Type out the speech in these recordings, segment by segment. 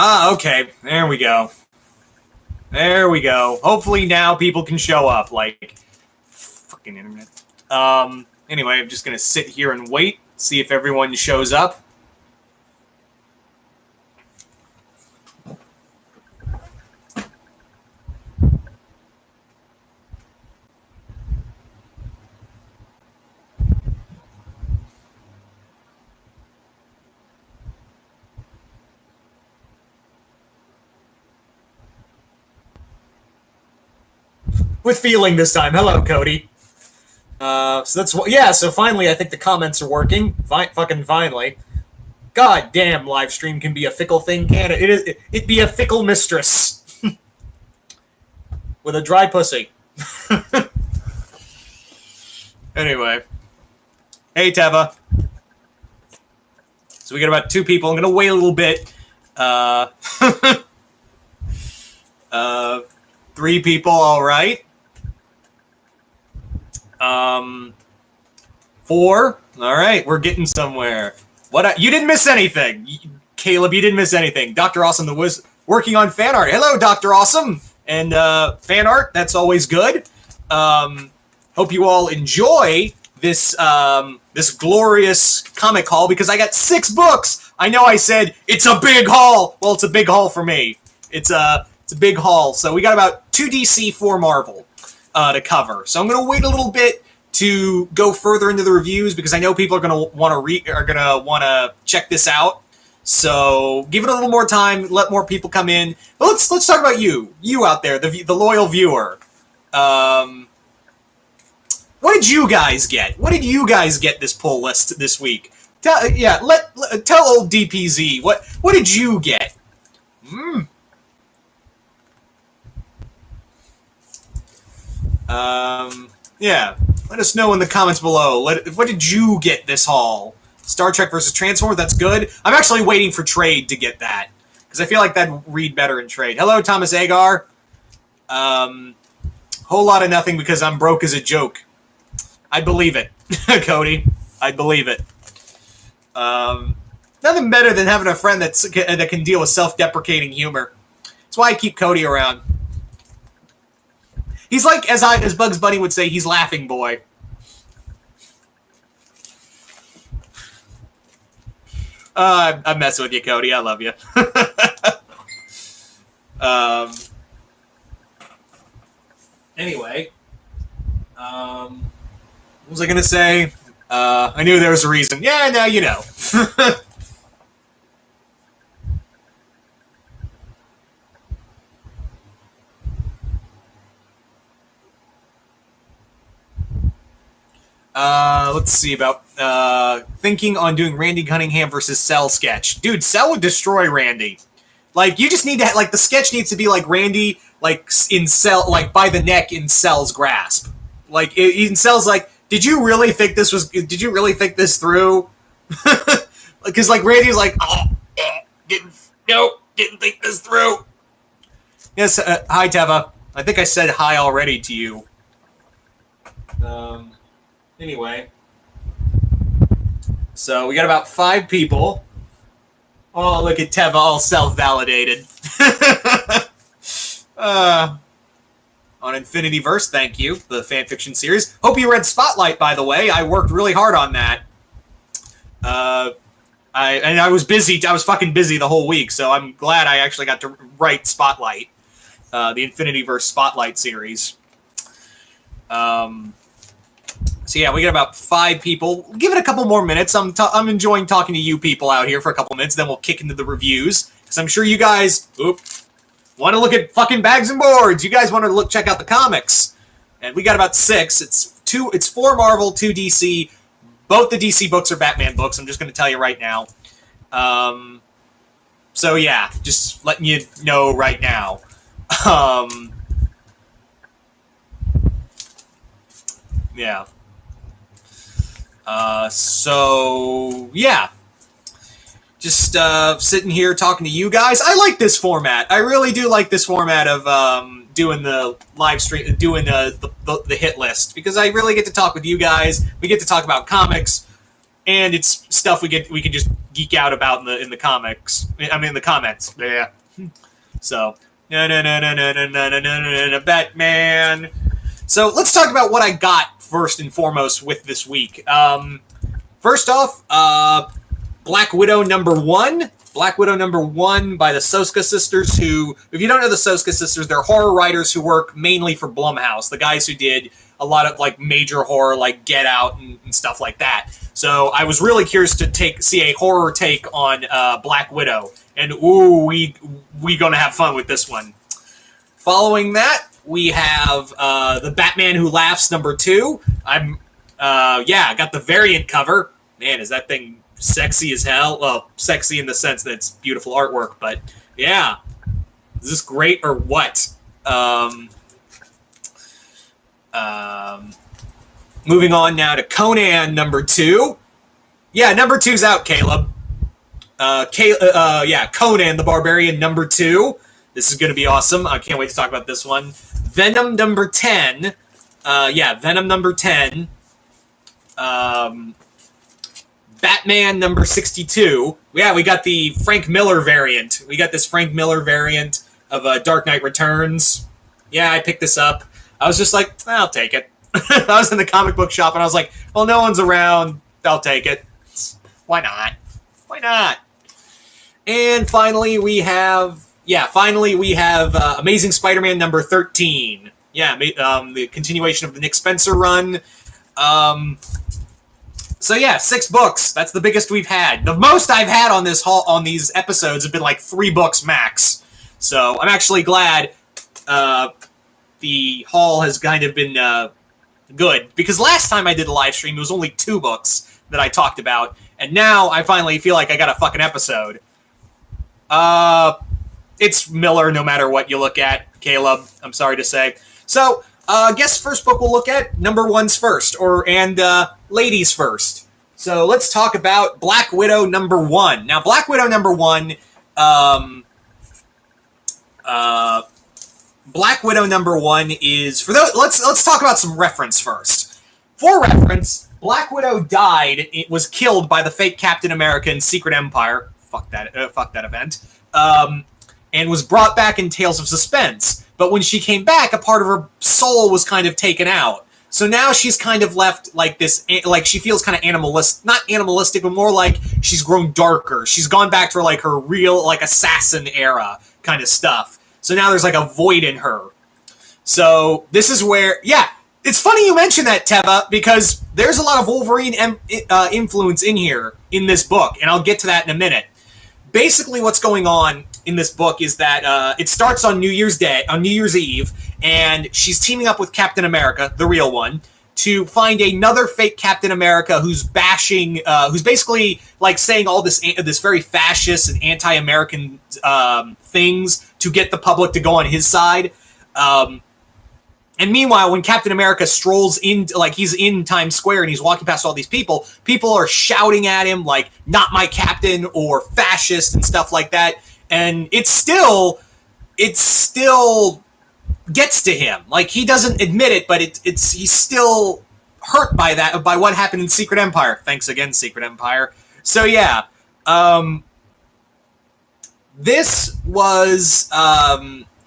Ah, okay. There we go. There we go. Hopefully now people can show up. Like, fucking internet. Anyway, I'm just gonna sit here and wait, see if everyone shows up. With feeling this time. Hello, Cody. So that's what. Yeah. So finally, I think the comments are working. Fucking finally. God damn, live stream can be a fickle thing, can it? It be a fickle mistress with a dry pussy. Anyway, hey Teva. So we got about 2 people. I'm gonna wait a little bit. 3 people. All right. 4. All right, we're getting somewhere. What? You didn't miss anything, Caleb. You didn't miss anything. Dr. Awesome was working on fan art. Hello, Dr. Awesome, and fan art. That's always good. Hope you all enjoy this this glorious comic haul because I got 6 books. I know I said it's a big haul. Well, it's a big haul for me. It's a big haul. So we got about 2 DC, 4 Marvel to cover. So I'm gonna wait a little bit to go further into the reviews because I know people are gonna want to check this out. So give it a little more time, let more people come in. But let's talk about you out there, the loyal viewer. What did you guys get? What did you guys get this pull list this week? Tell old DPZ what did you get? Yeah. Let us know in the comments below. What did you get this haul? Star Trek versus Transformers, that's good. I'm actually waiting for trade to get that. Because I feel like that'd read better in trade. Hello, Thomas Agar. Whole lot of nothing because I'm broke as a joke. I believe it, Cody. I believe it. Nothing better than having a friend that can deal with self-deprecating humor. That's why I keep Cody around. He's like, as Bugs Bunny would say, he's laughing boy. I'm messing with you, Cody. I love you. Anyway, what was I gonna say? I knew there was a reason. Yeah, now you know. Let's see about thinking on doing Randy Cunningham versus Cell sketch. Dude, Cell would destroy Randy. Like, you just need to the sketch needs to be like Randy, like in Cell, like by the neck in Cell's grasp. Like in Cell's like, did you really think this through? Because like Randy's like, oh, didn't think this through. Yes, hi Teva. I think I said hi already to you. Anyway, so we got about 5 people. Oh, look at Teva, all self-validated. On Infinityverse, thank you, the fanfiction series. Hope you read Spotlight, by the way. I worked really hard on that. I was busy. I was fucking busy the whole week, so I'm glad I actually got to write Spotlight, the Infinityverse Spotlight series. So yeah, we got about 5 people. Give it a couple more minutes. I'm enjoying talking to you people out here for a couple minutes. Then we'll kick into the reviews because I'm sure you guys want to look at fucking bags and boards. You guys want to check out the comics, and we got about 6. It's 4 Marvel, 2 DC. Both the DC books are Batman books. I'm just going to tell you right now. So yeah, just letting you know right now. Yeah. So yeah, just sitting here talking to you guys. I like this format. I really do like this format of doing the live stream, doing the hit list, because I really get to talk with you guys. We get to talk about comics. and it's stuff we can just geek out about in the comics. I mean, in the comments. Yeah. So Batman. So let's talk about what I got first and foremost with this week. First off, Black Widow #1. Black Widow #1 by the Soska sisters, who, if you don't know the Soska sisters, they're horror writers who work mainly for Blumhouse, the guys who did a lot of like major horror like Get Out and stuff like that. So I was really curious to see a horror take on Black Widow, and ooh, we gonna have fun with this one. Following that, we have the Batman Who Laughs #2. I got the variant cover. Man, is that thing sexy as hell? Well, sexy in the sense that it's beautiful artwork, but yeah. Is this great or what? Moving on now to Conan #2. Yeah, #2's out, Caleb. Conan the Barbarian #2. This is going to be awesome. I can't wait to talk about this one. Venom #10. Venom #10. Batman #62. Yeah, we got the Frank Miller variant. We got this Frank Miller variant of Dark Knight Returns. Yeah, I picked this up. I was just like, I'll take it. I was in the comic book shop and I was like, well, no one's around. I'll take it. Why not? Why not? And finally, we have Amazing Spider-Man #13. Yeah, the continuation of the Nick Spencer run. So yeah, 6 books. That's the biggest we've had. The most I've had on these episodes have been like 3 books max. So I'm actually glad the haul has kind of been good, because last time I did a live stream, it was only 2 books that I talked about, and now I finally feel like I got a fucking episode. It's Miller no matter what you look at, Caleb. I'm sorry to say. So, I guess first book we'll look at, #1's first, and ladies first. So let's talk about Black Widow #1. Now, Black Widow #1, Black Widow #1 is, for those, let's talk about some reference first. For reference, Black Widow died, it was killed by the fake Captain America in Secret Empire. Fuck that event. And was brought back in Tales of Suspense. But when she came back, a part of her soul was kind of taken out. So now she's kind of left like this, like she feels kind of animalistic, not animalistic, but more like she's grown darker. She's gone back to like her real, like assassin era kind of stuff. So now there's like a void in her. So this is where, yeah, it's funny you mention that, Teva, because there's a lot of Wolverine influence in here in this book, and I'll get to that in a minute. Basically, what's going on in this book is that it starts on New Year's Eve, and she's teaming up with Captain America, the real one, to find another fake Captain America who's bashing, who's basically like saying all this very fascist and anti-American things to get the public to go on his side. And meanwhile, when Captain America strolls in, like he's in Times Square and he's walking past all these people are shouting at him like, "Not my captain," or "fascist," and stuff like that. And it still gets to him. Like, he doesn't admit it, but he's still hurt by that, by what happened in Secret Empire. Thanks again, Secret Empire. So yeah, this was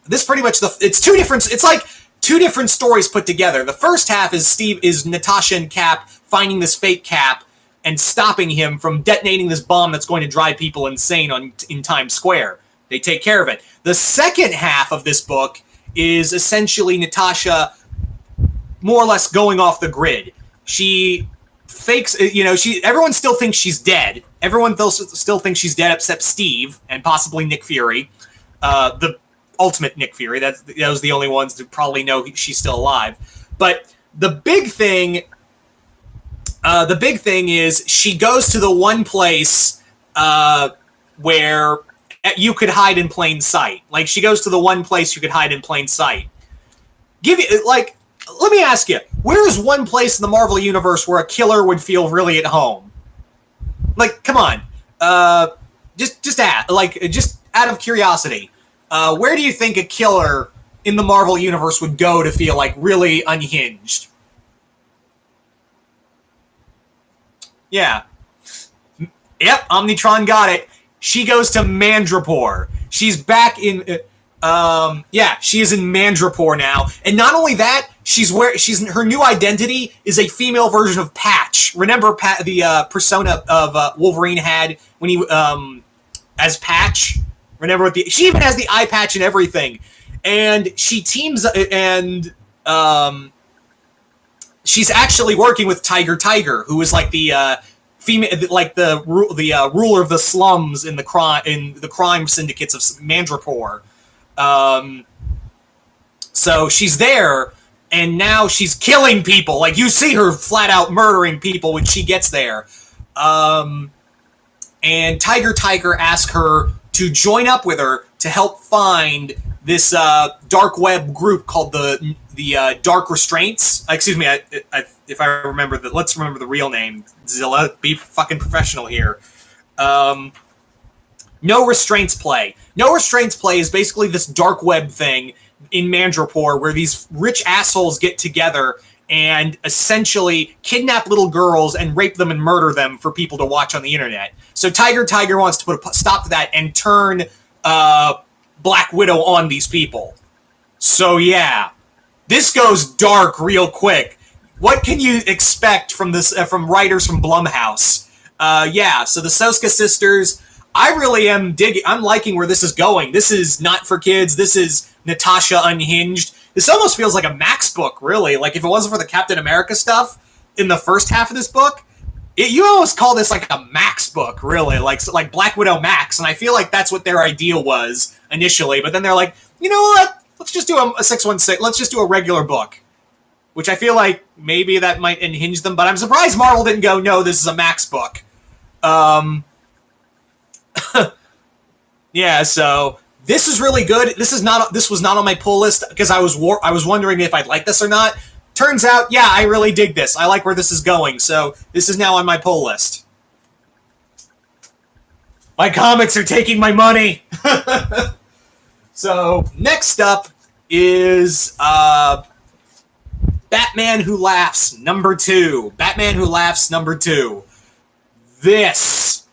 this pretty much it's like two different stories put together. The first half is Natasha and Cap finding this fake Cap and stopping him from detonating this bomb that's going to drive people insane in Times Square. They take care of it. The second half of this book is essentially Natasha more or less going off the grid. She fakes, everyone still thinks she's dead. Everyone still thinks she's dead except Steve and possibly Nick Fury. The ultimate Nick Fury. Those are the only ones that probably know she's still alive. But the big thing is she goes to the one place where you could hide in plain sight. Like, she goes to the one place you could hide in plain sight. Let me ask you, where is one place in the Marvel Universe where a killer would feel really at home? Like, come on. Just out of curiosity. Where do you think a killer in the Marvel Universe would go to feel, like, really unhinged? Yeah. Yep, Omnitron got it. She goes to Mandrapore. She's back in. She is in Mandrapore now, and not only that, her new identity is a female version of Patch. Remember the persona of Wolverine had when he as Patch. Remember she even has the eye patch and everything, and she teams and she's actually working with Tiger, who is like the female, like the ruler of the slums in the crime syndicates of Mandrapore. So she's there, and now she's killing people. Like, you see her flat out murdering people when she gets there. And Tiger asks her to join up with her to help find this dark web group called the Dark Restraints. Excuse me, if I remember let's remember the real name. Zilla, be fucking professional here. No Restraints Play. No Restraints Play is basically this dark web thing in Mandrapore where these rich assholes get together and essentially kidnap little girls and rape them and murder them for people to watch on the internet. So Tiger wants to put a stop to that and turn Black Widow on these people. So yeah, this goes dark real quick. What can you expect from this from writers from Blumhouse? So the Soska sisters, I really am I'm liking where this is going. This is not for kids. This is Natasha Unhinged. This almost feels like a Max book, really. Like, if it wasn't for the Captain America stuff in the first half of this book, you almost call this like a Max book, really. Like Black Widow Max. And I feel like that's what their ideal was initially. But then they're like, you know what? Let's just do a 616. Let's just do a regular book. Which I feel like maybe that might unhinge them. But I'm surprised Marvel didn't go, no, this is a Max book. So this is really good. This was not on my pull list because I was wondering if I'd like this or not. Turns out, yeah, I really dig this. I like where this is going, so this is now on my pull list. My comics are taking my money. So next up is Batman Who Laughs #2. Batman Who Laughs #2. This,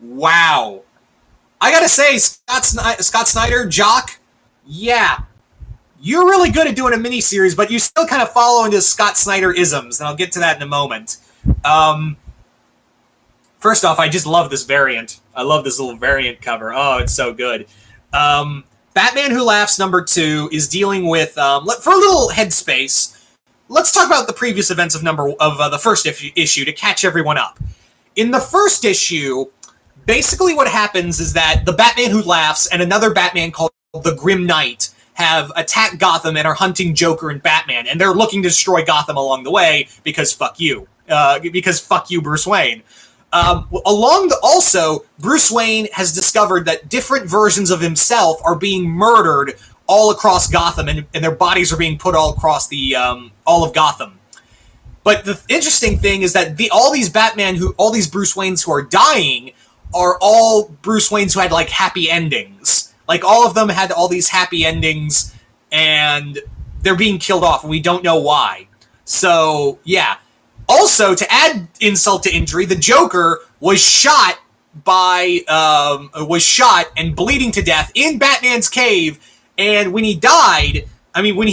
wow. I gotta say, Scott Snyder, Jock, yeah, you're really good at doing a miniseries, but you still kind of follow into Scott Snyder-isms, and I'll get to that in a moment. First off, I just love this variant. I love this little variant cover. Oh, it's so good. Batman Who Laughs #2 is dealing with, for a little headspace, let's talk about the previous events of the first issue to catch everyone up. In the first issue, basically what happens is that the Batman Who Laughs and another Batman called the Grim Knight have attacked Gotham and are hunting Joker and Batman, and they're looking to destroy Gotham along the way because fuck you. Because fuck you, Bruce Wayne. Also, Bruce Wayne has discovered that different versions of himself are being murdered all across Gotham, and their bodies are being put all across all of Gotham. But the interesting thing is that all these Bruce Waynes who are dying are all Bruce Waynes who had, like, happy endings. Like, all of them had all these happy endings, and they're being killed off, and we don't know why. So, yeah. Also, to add insult to injury, the Joker was shot and bleeding to death in Batman's cave, and when he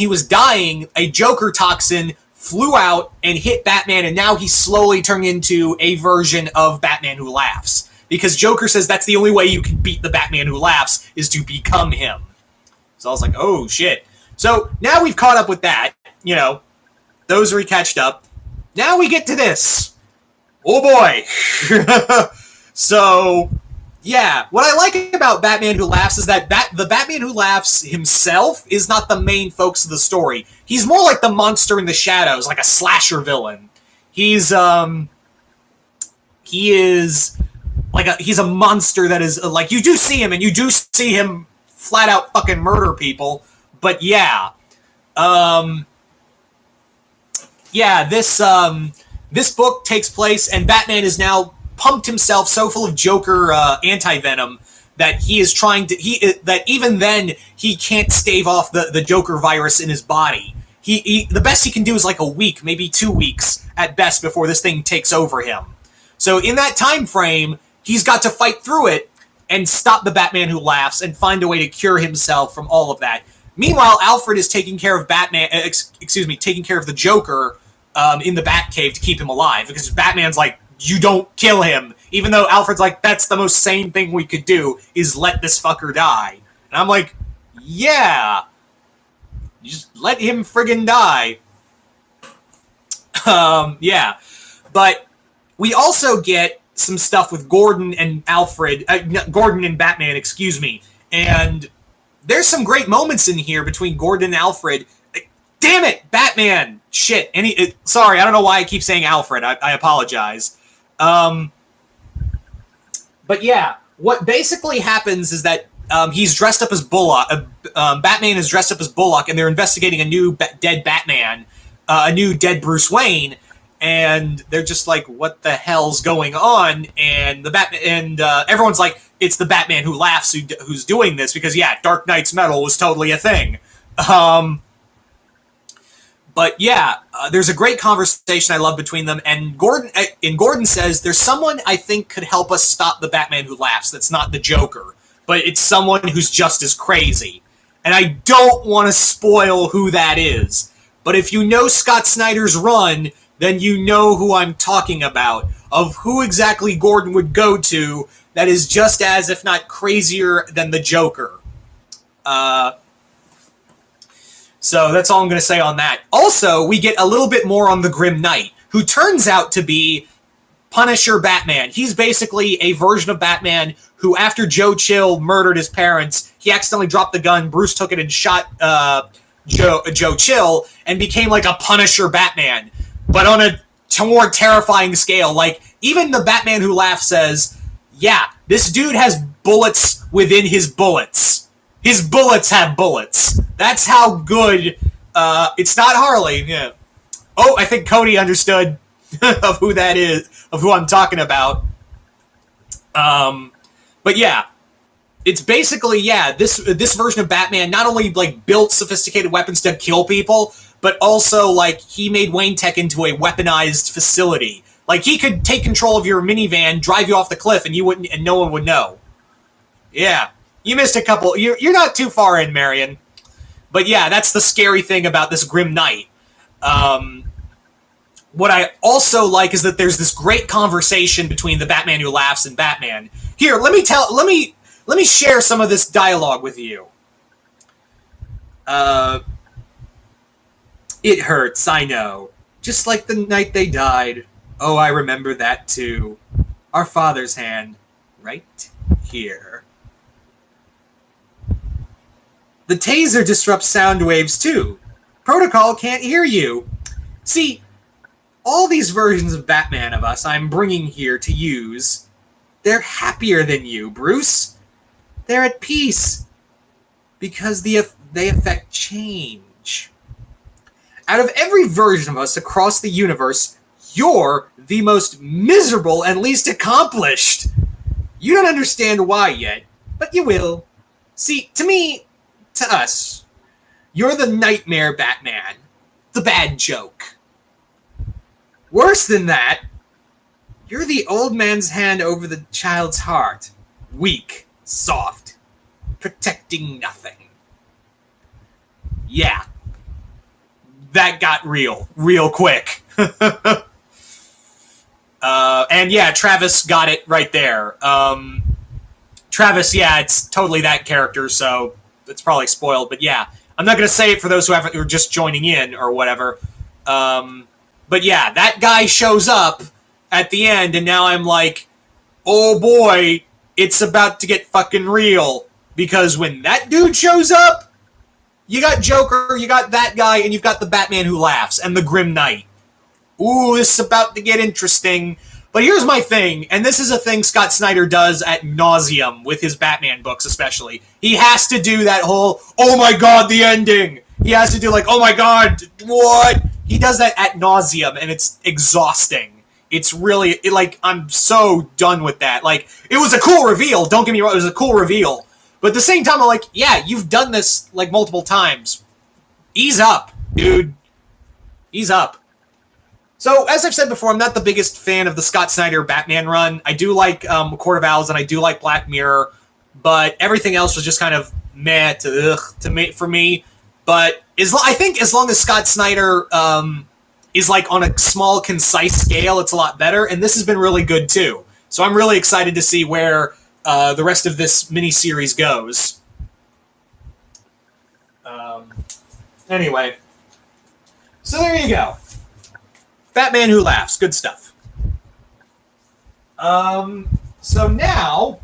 was dying, a Joker toxin flew out and hit Batman, and now he's slowly turning into a version of Batman Who Laughs. Because Joker says that's the only way you can beat the Batman Who Laughs is to become him. So I was like, oh, shit. So now we've caught up with that. You know, those are catched up. Now we get to this. Oh, boy. So, yeah. What I like about Batman Who Laughs is that the Batman Who Laughs himself is not the main focus of the story. He's more like the monster in the shadows, like a slasher villain. He is he's a monster that is, like, you do see him, and you do see him flat out fucking murder people, but yeah. This book takes place, and Batman is now pumped himself so full of Joker anti-venom that that even then he can't stave off the Joker virus in his body. The best he can do is like a week, maybe 2 weeks at best before this thing takes over him. So in that time frame, he's got to fight through it and stop the Batman Who Laughs and find a way to cure himself from all of that. Meanwhile, Alfred is taking care of taking care of the Joker in the Batcave to keep him alive, because Batman's like, you don't kill him, even though Alfred's like, that's the most sane thing we could do, is let this fucker die. And I'm like, yeah, just let him friggin' die. Yeah, but we also get some stuff with Gordon and Gordon and Batman, excuse me, and there's some great moments in here between Gordon and Alfred. Damn it, Batman! Shit. Sorry, I don't know why I keep saying Alfred. I apologize. But yeah, what basically happens is that he's dressed up as Bullock. Batman is dressed up as Bullock, and they're investigating a new dead Batman, a new dead Bruce Wayne, and they're just like, "What the hell's going on?" And everyone's like, "It's the Batman Who Laughs who's doing this," because yeah, Dark Knight's metal was totally a thing. But yeah, there's a great conversation I love between them, and Gordon says, there's someone I think could help us stop the Batman Who Laughs that's not the Joker, but it's someone who's just as crazy. And I don't want to spoil who that is, but if you know Scott Snyder's run, then you know who I'm talking about, of who exactly Gordon would go to that is just as, if not crazier, than the Joker. So that's all I'm going to say on that. Also, we get a little bit more on the Grim Knight, who turns out to be Punisher Batman. He's basically a version of Batman who, after Joe Chill murdered his parents, he accidentally dropped the gun, Bruce took it and shot Joe Chill, and became like a Punisher Batman, but on a more terrifying scale. Like, even the Batman Who Laughs says, yeah, this dude has bullets within his bullets. His bullets have bullets. That's how good. It's not Harley. Yeah. Oh, I think Cody understood of who that is, of who I'm talking about. But yeah, it's basically, yeah, this version of Batman not only like built sophisticated weapons to kill people, but also like he made Wayne Tech into a weaponized facility. Like, he could take control of your minivan, drive you off the cliff, and no one would know. Yeah. You missed a couple. You're not too far in, Marion. But yeah, that's the scary thing about this Grim Knight. What I also like is that there's this great conversation between the Batman Who Laughs and Batman. Here, let me share some of this dialogue with you. It hurts, I know. Just like the night they died. Oh, I remember that too. Our father's hand, right here. The taser disrupts sound waves too. Protocol can't hear you. See, all these versions of Batman of us I'm bringing here to use, they're happier than you, Bruce. They're at peace. Because they affect change. Out of every version of us across the universe, you're the most miserable and least accomplished. You don't understand why yet, but you will. See, to us, you're the nightmare Batman, the bad joke. Worse than that, you're the old man's hand over the child's heart, weak, soft, protecting nothing. Yeah, that got real quick. And yeah, Travis got it right there. Travis, yeah, it's totally that character, so it's probably spoiled, but yeah, I'm not going to say it for those who are just joining in or whatever. But yeah, that guy shows up at the end, and now I'm like, oh boy, it's about to get fucking real. Because when that dude shows up, you got Joker, you got that guy, and you've got the Batman Who Laughs, and the Grim Knight. Ooh, this is about to get interesting. But here's my thing, and this is a thing Scott Snyder does at nauseum with his Batman books especially. He has to do that whole, oh my god, the ending! He has to do like, oh my god, what? He does that at nauseum, and it's exhausting. It's really, I'm so done with that. Like, it was a cool reveal, don't get me wrong, it was a cool reveal. But at the same time, I'm like, yeah, you've done this, like, multiple times. Ease up, dude. Ease up. So, as I've said before, I'm not the biggest fan of the Scott Snyder Batman run. I do like Court of Owls and I do like Black Mirror, but everything else was just kind of meh to me for me. But I think as long as Scott Snyder is like on a small, concise scale, it's a lot better. And this has been really good too. So I'm really excited to see where the rest of this miniseries goes. Anyway, so there you go. Batman Who Laughs. Good stuff. So now,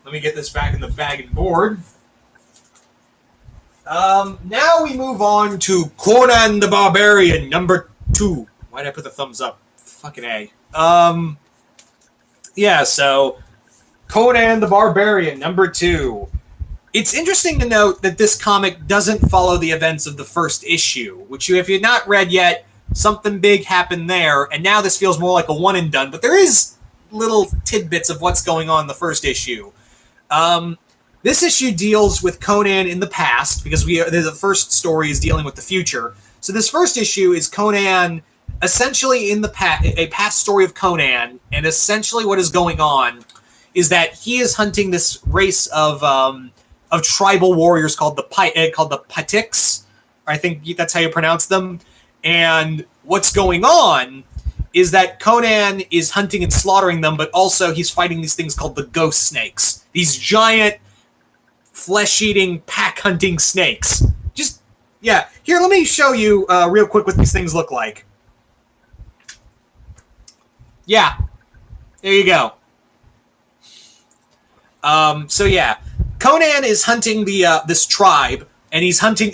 let me get this back in the bag and board. Now we move on to Conan the Barbarian, number 2. Why did I put the thumbs up? Fucking A. Yeah, so Conan the Barbarian, number 2. It's interesting to note that this comic doesn't follow the events of the first issue, which if you've not read yet, something big happened there, and now this feels more like a one and done, but there is little tidbits of what's going on in the first issue. This issue deals with Conan in the past, because the first story is dealing with the future. So this first issue is Conan essentially in the a past story of Conan, and essentially what is going on is that he is hunting this race of tribal warriors called the Pitiks. I think that's how you pronounce them. And what's going on is that Conan is hunting and slaughtering them, but also he's fighting these things called the ghost snakes. These giant, flesh-eating, pack-hunting snakes. Yeah. Here, let me show you real quick what these things look like. Yeah. There you go. So yeah, Conan is hunting this tribe, and he's hunting.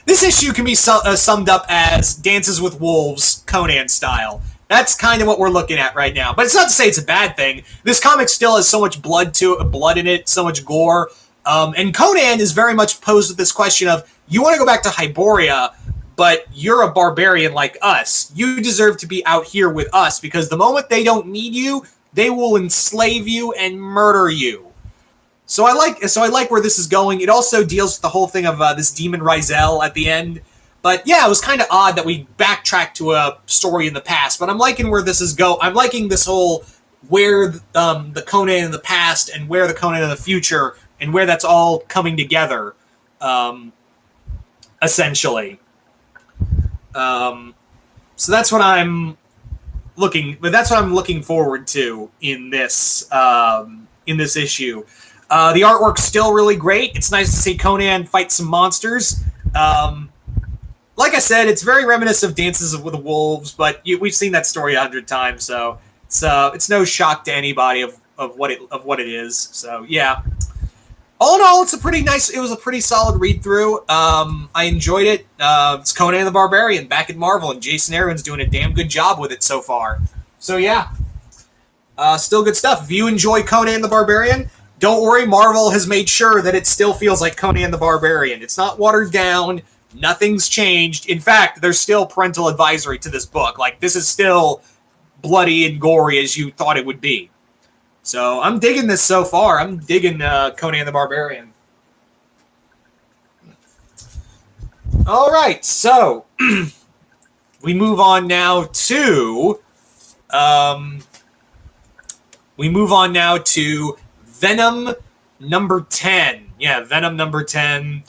This issue can be summed up as Dances with Wolves, Conan style. That's kind of what we're looking at right now. But it's not to say it's a bad thing. This comic still has so much blood in it, so much gore. And Conan is very much posed with this question of, you want to go back to Hyboria, but you're a barbarian like us. You deserve to be out here with us, because the moment they don't need you, they will enslave you and murder you. So I like where this is going. It also deals with the whole thing of this demon Rizel at the end. But yeah, it was kind of odd that we backtracked to a story in the past. But I'm liking where this is going. I'm liking this whole where the Conan in the past and where the Conan in the future and where that's all coming together, essentially. So that's what I'm looking forward to in this issue. The artwork's still really great. It's nice to see Conan fight some monsters. Like I said, it's very reminiscent of Dances with the Wolves, but we've seen that story 100 times, so it's no shock to anybody of what it is. So yeah, all in all, it was a pretty solid read through. I enjoyed it. It's Conan the Barbarian back at Marvel, and Jason Aaron's doing a damn good job with it so far. So yeah, still good stuff. If you enjoy Conan the Barbarian, don't worry, Marvel has made sure that it still feels like Conan the Barbarian. It's not watered down. Nothing's changed. In fact, there's still parental advisory to this book. Like, this is still bloody and gory as you thought it would be. So I'm digging this so far. I'm digging Conan the Barbarian. All right, so we move on now to Venom number 10. Yeah, Venom number 10.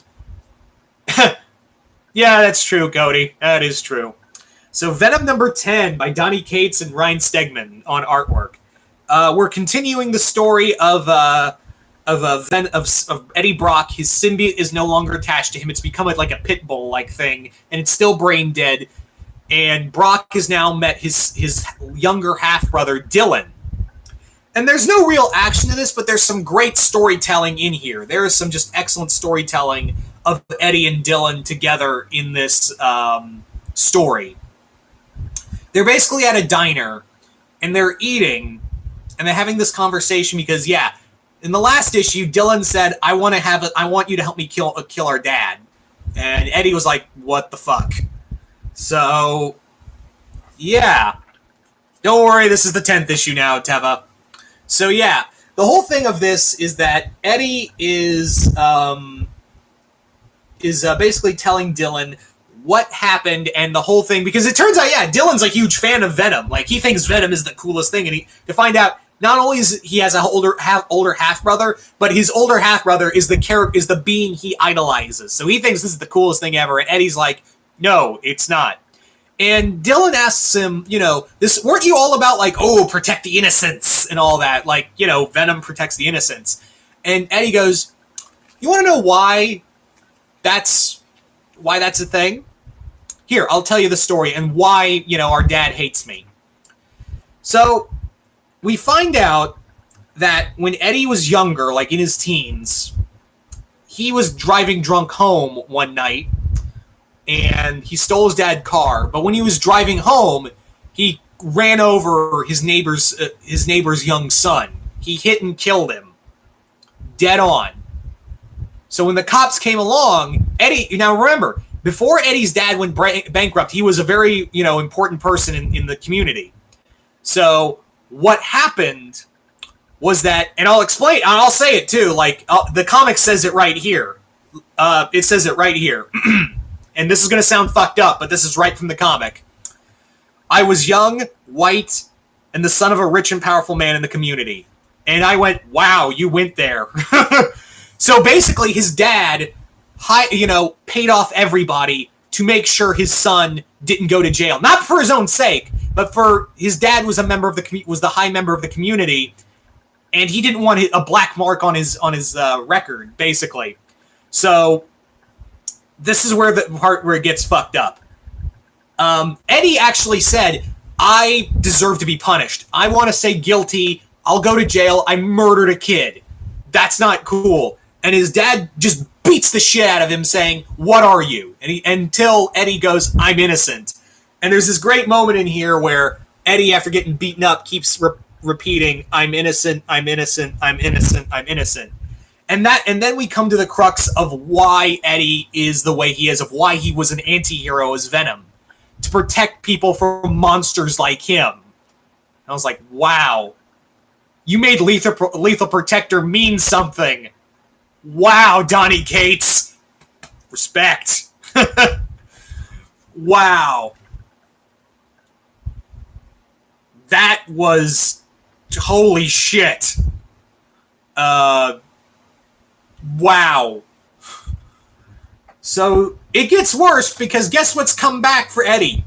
Yeah, that's true, Cody. That is true. So Venom number 10 by Donny Cates and Ryan Stegman on artwork. We're continuing the story of Eddie Brock. His symbiote is no longer attached to him. It's become like a pit bull-like thing, and it's still brain dead. And Brock has now met his younger half-brother, Dylan. And there's no real action to this, but there's some great storytelling in here. There is some just excellent storytelling of Eddie and Dylan together in this story. They're basically at a diner, and they're eating, and they're having this conversation because, yeah, in the last issue, Dylan said, I want you to help me kill our dad. And Eddie was like, what the fuck? So, yeah. Don't worry, this is the 10th issue now, Teva. So yeah, the whole thing of this is that Eddie is basically telling Dylan what happened and the whole thing, because it turns out, yeah, Dylan's a huge fan of Venom. Like, he thinks Venom is the coolest thing, and to find out not only is he has an older half brother, but his older half brother is the being he idolizes. So he thinks this is the coolest thing ever, and Eddie's like, no, it's not. And Dylan asks him, this, weren't you all about like, oh, protect the innocents and all that? Like, Venom protects the innocents. And Eddie goes, you want to know why that's a thing? Here, I'll tell you the story and why, our dad hates me. So we find out that when Eddie was younger, like in his teens, he was driving drunk home one night and he stole his dad's car. But when he was driving home, he ran over his neighbor's young son. He hit and killed him. Dead on. So when the cops came along, Eddie, now remember, before Eddie's dad went bankrupt, he was a very, important person in the community. So what happened was that, and I'll explain, and I'll say it too, like, the comic says it right here. It says it right here. And this is going to sound fucked up, but this is right from the comic. I was young, white, and the son of a rich and powerful man in the community. And I went, wow, you went there. So basically, his dad, paid off everybody to make sure his son didn't go to jail. Not for his own sake, but for his dad was the high member of the community, and he didn't want a black mark on his record, basically. So this is where the part where it gets fucked up. Eddie actually said, I deserve to be punished. I want to say guilty. I'll go to jail. I murdered a kid. That's not cool. And his dad just beats the shit out of him saying, what are you? Until Eddie goes, I'm innocent. And there's this great moment in here where Eddie, after getting beaten up, keeps repeating, I'm innocent, I'm innocent, I'm innocent, I'm innocent. And then we come to the crux of why Eddie is the way he is, of why he was an anti-hero as Venom. To protect people from monsters like him. And I was like, wow. You made Lethal Protector mean something. Wow, Donny Cates. Respect. Wow. That was... holy shit. Wow. So, it gets worse because guess what's come back for Eddie?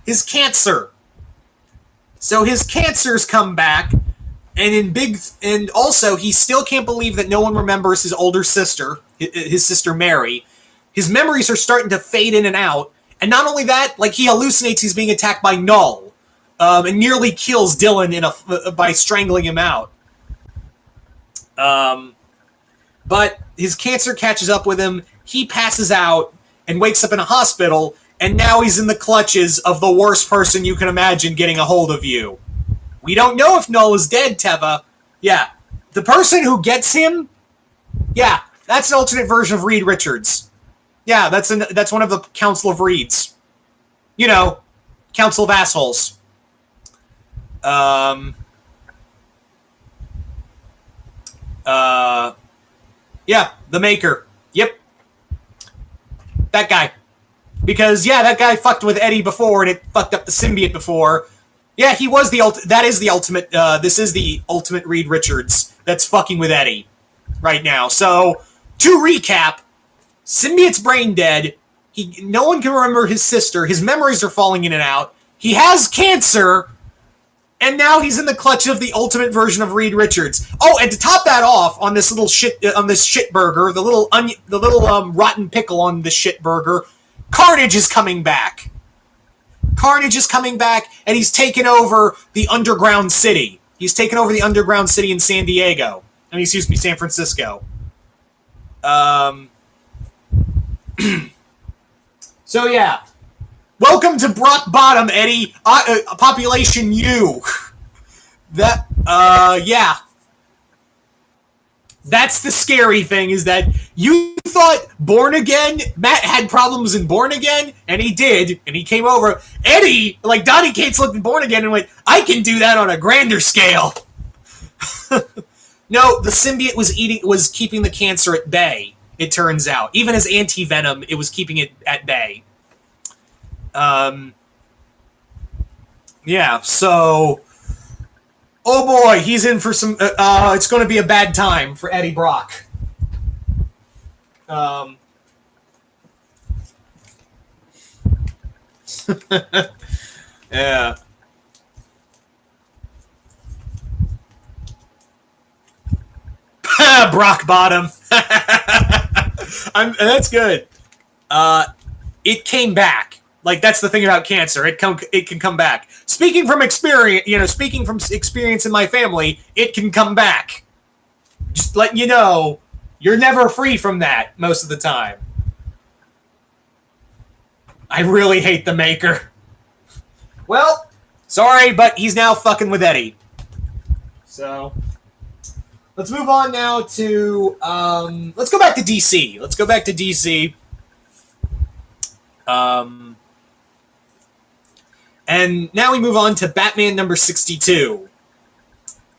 His cancer. So his cancer's come back, and also he still can't believe that no one remembers his older sister, his sister Mary. His memories are starting to fade in and out, and not only that, like he hallucinates he's being attacked by Null, and nearly kills Dylan by strangling him out. But his cancer catches up with him. He passes out and wakes up in a hospital, and now he's in the clutches of the worst person you can imagine getting a hold of you. We don't know if Null is dead, Teva. Yeah. The person who gets him, yeah, that's an alternate version of Reed Richards. Yeah, that's one of the Council of Reeds. Council of Assholes. Yeah, the Maker. Yep. That guy. Because, yeah, that guy fucked with Eddie before, and it fucked up the symbiote before. Yeah, he was that is the ultimate, this is the ultimate Reed Richards that's fucking with Eddie right now. So, to recap, symbiote's brain dead. No one can remember his sister. His memories are falling in and out. He has cancer, and now he's in the clutch of the ultimate version of Reed Richards. Oh, and to top that off, on this little shit, on this shit burger, the little rotten pickle on the shit burger, Carnage is coming back. Carnage is coming back, and he's taken over the underground city. He's taken over the underground city in San Diego. San Francisco. So, yeah. Welcome to Brock Bottom, Eddie. Population U. Yeah. That's the scary thing, is that you thought Born Again, Matt had problems in Born Again, and he did, and he came over. Eddie, like Donny Cates looked in Born Again and went, I can do that on a grander scale. No, the symbiote was keeping the cancer at bay, it turns out. Even as anti-venom, it was keeping it at bay. Um, yeah, so, oh boy, he's in for some, it's going to be a bad time for Eddie Brock. Yeah. Brock bottom. That's good. It came back. Like, that's the thing about cancer. It can come back. Speaking from experience in my family, it can come back. Just letting you know, you're never free from that most of the time. I really hate the Maker. Well, sorry, but he's now fucking with Eddie. So, let's move on now to, let's go back to DC. And now we move on to Batman number 62.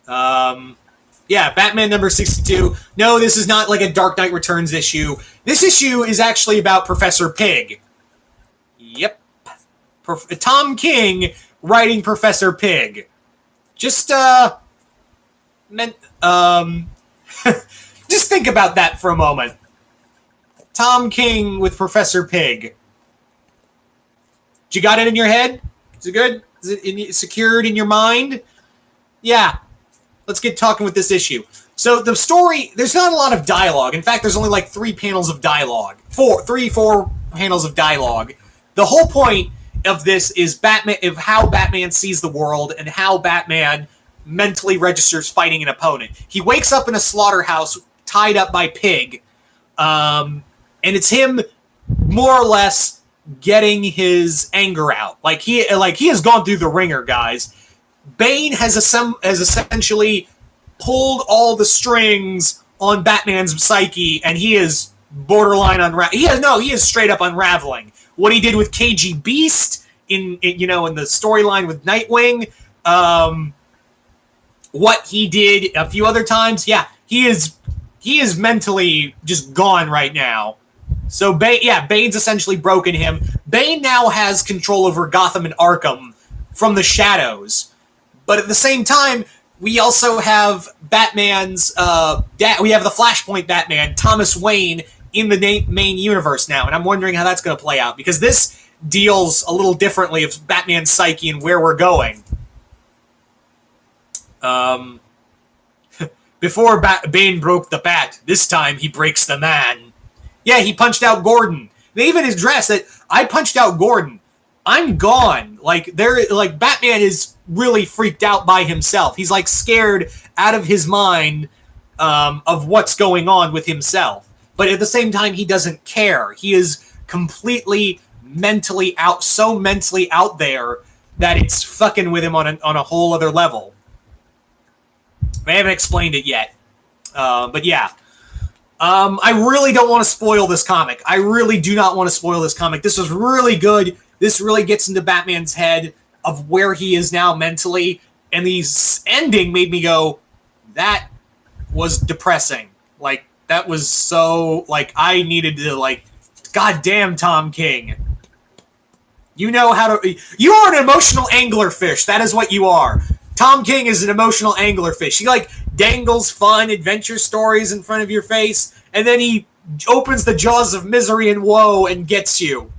Yeah, Batman number 62. No, this is not like a Dark Knight Returns issue. This issue is actually about Professor Pig. Yep. Tom King writing Professor Pig. Just, just think about that for a moment. Tom King with Professor Pig. You got it in your head? Is it good? Is it secured in your mind? Yeah. Let's get talking with this issue. So the story, there's not a lot of dialogue. In fact, there's only like 3 panels of dialogue. 4 panels of dialogue. The whole point of this is how Batman sees the world and how Batman mentally registers fighting an opponent. He wakes up in a slaughterhouse tied up by Pig. And it's him more or less getting his anger out. Like he has gone through the ringer, guys. Bane has essentially pulled all the strings on Batman's psyche, and he is borderline he is straight up unraveling. What he did with KG Beast in the storyline with Nightwing, what he did a few other times, yeah, he is mentally just gone right now. So Bane's essentially broken him. Bane now has control over Gotham and Arkham from the shadows. But at the same time, we also have Batman's we have the Flashpoint Batman, Thomas Wayne, in the main universe now, and I'm wondering how that's going to play out, because this deals a little differently of Batman's psyche and where we're going. Before Bane broke the bat, this time he breaks the man. Yeah, he punched out Gordon. They even address that I punched out Gordon. I'm gone. Batman is really freaked out by himself. He's like scared out of his mind of what's going on with himself. But at the same time, he doesn't care. He is completely mentally out there that it's fucking with him on a whole other level. I haven't explained it yet. But yeah. I really don't want to spoil this comic. I really do not want to spoil this comic. This was really good. This really gets into Batman's head of where he is now mentally. And the ending made me go, that was depressing. Like, that was so, I needed to, goddamn Tom King. You know how to, you are an emotional anglerfish. That is what you are. Tom King is an emotional anglerfish. He, dangles fun adventure stories in front of your face, and then he opens the jaws of misery and woe and gets you.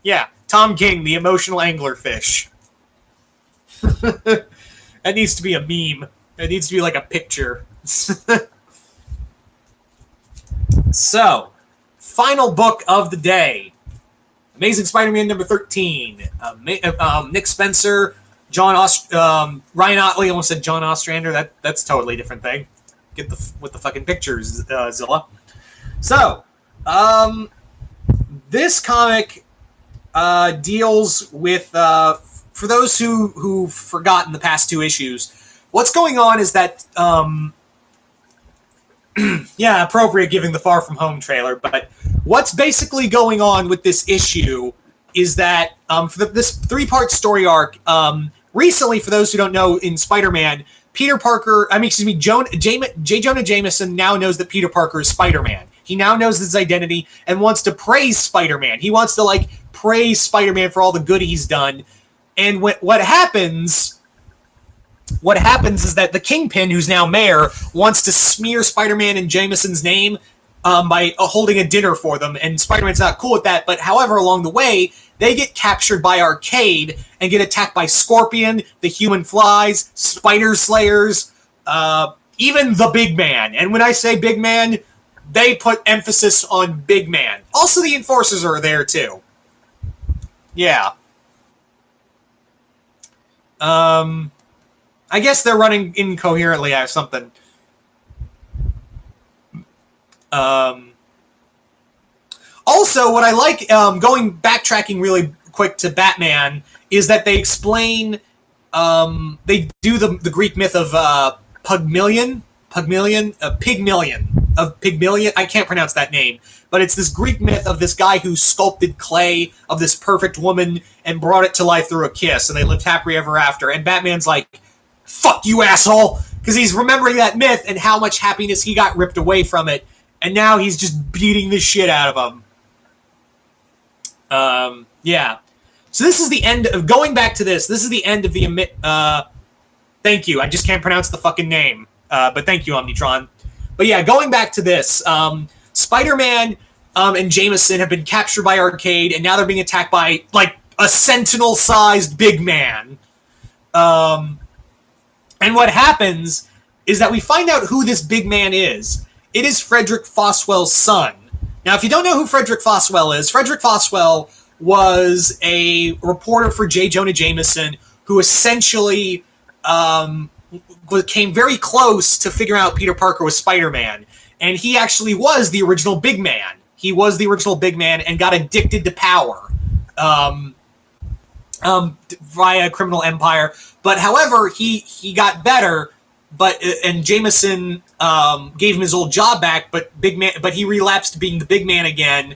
Yeah, Tom King, the emotional anglerfish. That needs to be a meme. It needs to be like a picture. So, final book of the day. Amazing Spider-Man number 13. Nick Spencer, Ryan Otley. Almost said John Ostrander. That's a totally different thing. Get with the fucking pictures, Zilla. So, this comic deals with, for those who've forgotten the past 2 issues, what's going on is that, yeah, appropriate giving the Far From Home trailer, but what's basically going on with this issue is that, for this 3-part story arc, recently, for those who don't know, in Spider-Man, J. Jonah Jameson now knows that Peter Parker is Spider-Man. He now knows his identity and wants to praise Spider-Man. He wants to, like, praise Spider-Man for all the good he's done. And what happens is that the Kingpin, who's now mayor, wants to smear Spider-Man and Jameson's name by holding a dinner for them, and Spider-Man's not cool with that. But however, along the way, they get captured by Arcade and get attacked by Scorpion, the Human Flies, Spider Slayers, even the Big Man. And when I say Big Man, they put emphasis on Big Man. Also, the Enforcers are there too. Yeah. I guess they're running incoherently or something. Also, what I like, backtracking really quick to Batman, is that they explain, they do the Greek myth of Pygmalion, I can't pronounce that name, but it's this Greek myth of this guy who sculpted clay of this perfect woman and brought it to life through a kiss, and they lived happily ever after. And Batman's like, fuck you, asshole, because he's remembering that myth and how much happiness he got ripped away from it, and now he's just beating the shit out of him. Yeah. So this is the end of, going back to this is the end of the, thank you, I just can't pronounce the fucking name, but thank you, Omnitron. But yeah, going back to this, Spider-Man and Jameson have been captured by Arcade, and now they're being attacked by, like, a Sentinel-sized big man. And what happens is that we find out who this big man is. It is Frederick Foswell's son. Now, if you don't know who Frederick Foswell is, Frederick Foswell was a reporter for J. Jonah Jameson who essentially came very close to figuring out Peter Parker was Spider-Man. And he actually was the original big man. He was the original big man and got addicted to power via Criminal Empire. But however, he got better, and Jameson gave him his old job back, but he relapsed to being the big man again.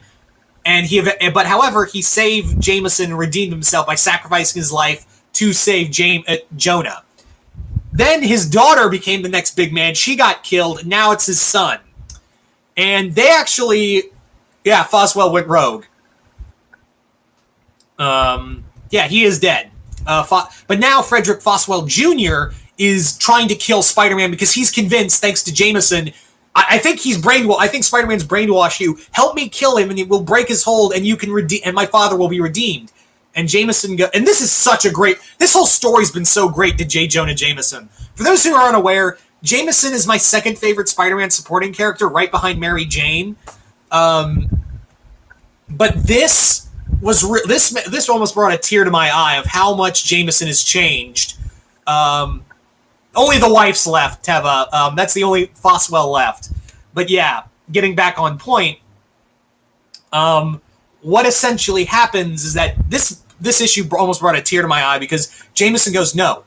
But however, he saved Jameson and redeemed himself by sacrificing his life to save Jonah. Then his daughter became the next big man. She got killed. Now it's his son. And they actually, yeah, Foswell went rogue. Yeah, he is dead. But now Frederick Foswell Jr. is trying to kill Spider-Man because he's convinced, thanks to Jameson, I think Spider-Man's brainwashed you. Help me kill him, and he will break his hold, and you can and my father will be redeemed. And Jameson and this is such a great. This whole story's been so great to J. Jonah Jameson. For those who are unaware, Jameson is my second favorite Spider-Man supporting character, right behind Mary Jane. But this was this almost brought a tear to my eye of how much Jameson has changed. Only the wife's left, Teva. That's the only Foswell left. But yeah, getting back on point. What essentially happens is that this issue almost brought a tear to my eye because Jameson goes, no,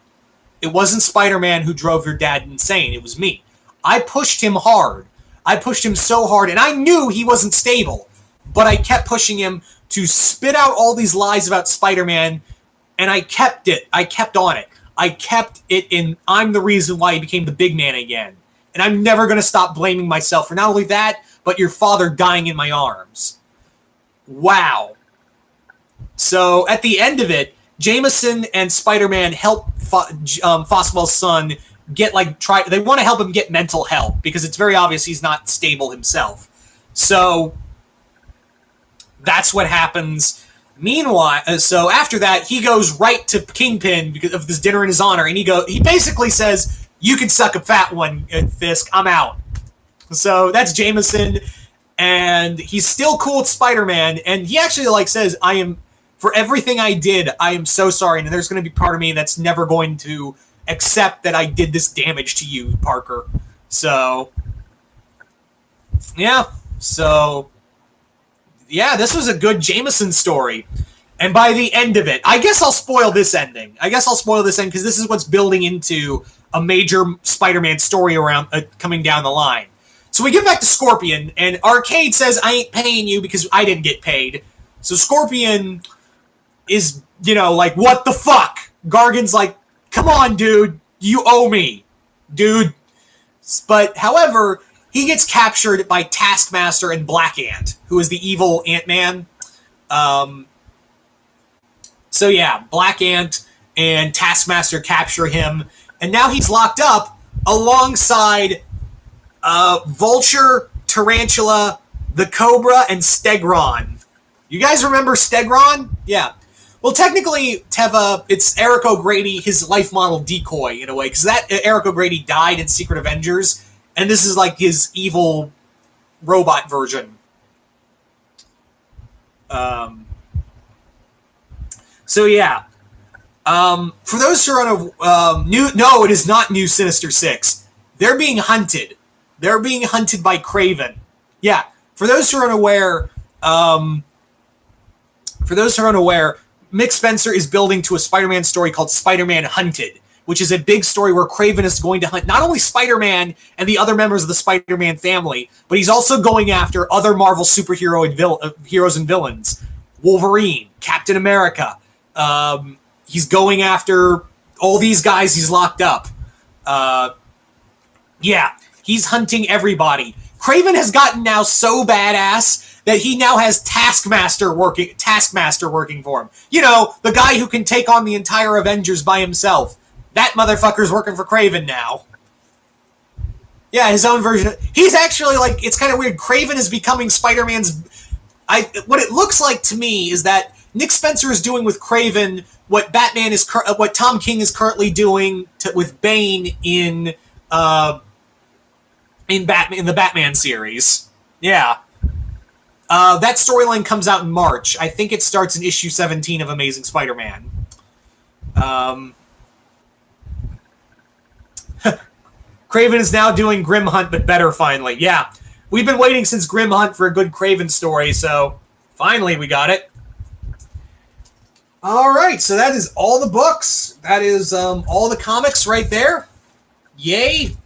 it wasn't Spider-Man who drove your dad insane. It was me. I pushed him hard. I pushed him so hard, and I knew he wasn't stable, but I kept pushing him to spit out all these lies about Spider-Man, and I kept it. I kept on it. I kept it in, I'm the reason why he became the big man again. And I'm never going to stop blaming myself for not only that, but your father dying in my arms. Wow. So at the end of it, Jameson and Spider-Man help Foswell's son get they want to help him get mental help because it's very obvious he's not stable himself. So that's what happens. Meanwhile, so after that, he goes right to Kingpin because of this dinner in his honor, and he basically says, "You can suck a fat one, Fisk. I'm out." So that's Jameson, and he's still cool with Spider-Man, and he actually says, "I am for everything I did. I am so sorry, and there's going to be part of me that's never going to accept that I did this damage to you, Parker." So yeah, yeah, this was a good Jameson story. And by the end of it, I guess I'll spoil this ending. Because this is what's building into a major Spider-Man story around coming down the line. So we get back to Scorpion, and Arcade says, "I ain't paying you because I didn't get paid." So Scorpion is, what the fuck? Gargan's like, "Come on, dude. You owe me, dude." But, however, he gets captured by Taskmaster and Black Ant, who is the evil Ant-Man. So yeah, Black Ant and Taskmaster capture him, and now he's locked up alongside Vulture, Tarantula, the Cobra, and Stegron. You guys remember Stegron? Yeah. Well, technically, Teva, it's Eric O'Grady, his life model decoy, in a way, because that Eric O'Grady died in Secret Avengers, and this is like his evil robot version. So yeah. For those who are no, it is not New Sinister Six. They're being hunted. They're being hunted by Kraven. Yeah. For those who are unaware, Mick Spencer is building to a Spider-Man story called Spider-Man Hunted, which is a big story where Kraven is going to hunt not only Spider-Man and the other members of the Spider-Man family, but he's also going after other Marvel superhero and heroes and villains. Wolverine, Captain America. He's going after all these guys he's locked up. Yeah, he's hunting everybody. Kraven has gotten now so badass that he now has Taskmaster working for him. You know, the guy who can take on the entire Avengers by himself. That motherfucker's working for Kraven now. Yeah, his own version. He's actually like, it's kind of weird. Kraven is becoming Spider-Man's. What it looks like to me is that Nick Spencer is doing with Kraven what what Tom King is currently doing with Bane in the Batman series. Yeah. That storyline comes out in March. I think it starts in issue 17 of Amazing Spider-Man. Kraven is now doing Grim Hunt, but better finally. Yeah. We've been waiting since Grim Hunt for a good Kraven story, so finally we got it. All right, so that is all the books. That is all the comics right there. Yay.